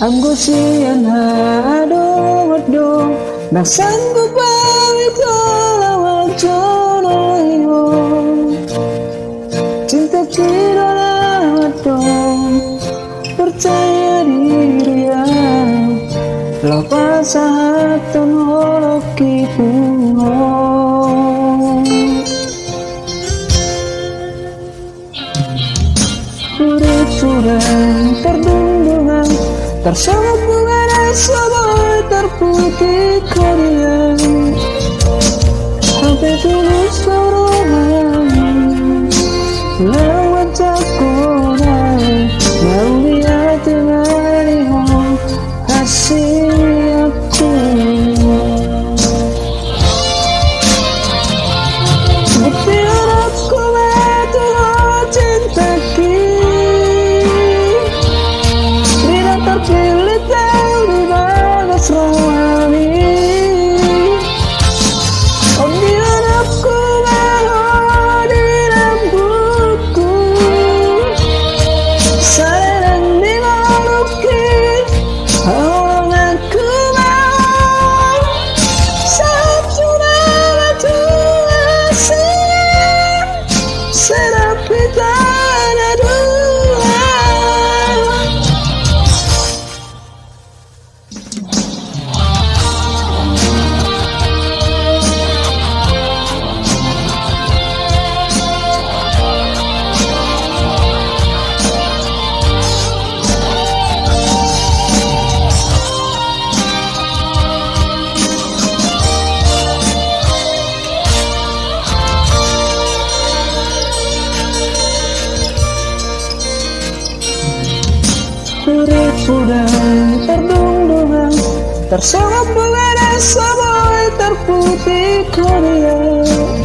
Anggo sian aduh nak sanggup itu lawan jono. Cinta tidak aduh percaya diri ya lepas hatan holoki bungo. Urip-urip terdundungan tersangkut bunga rasa boy terputih kalian sampai tulus dorongan lewat cakuran mau lihat dengan hasil aku. Bukti aku betul cinta terpilih dari bagas rohani. Oh biar aku mau di rambutku sayang di maluki. Oh aku mau saat sudah bertuasi sedap kita ada dua. Urip-urip terdundungan tersangkut bunga rasa boy terputih kalian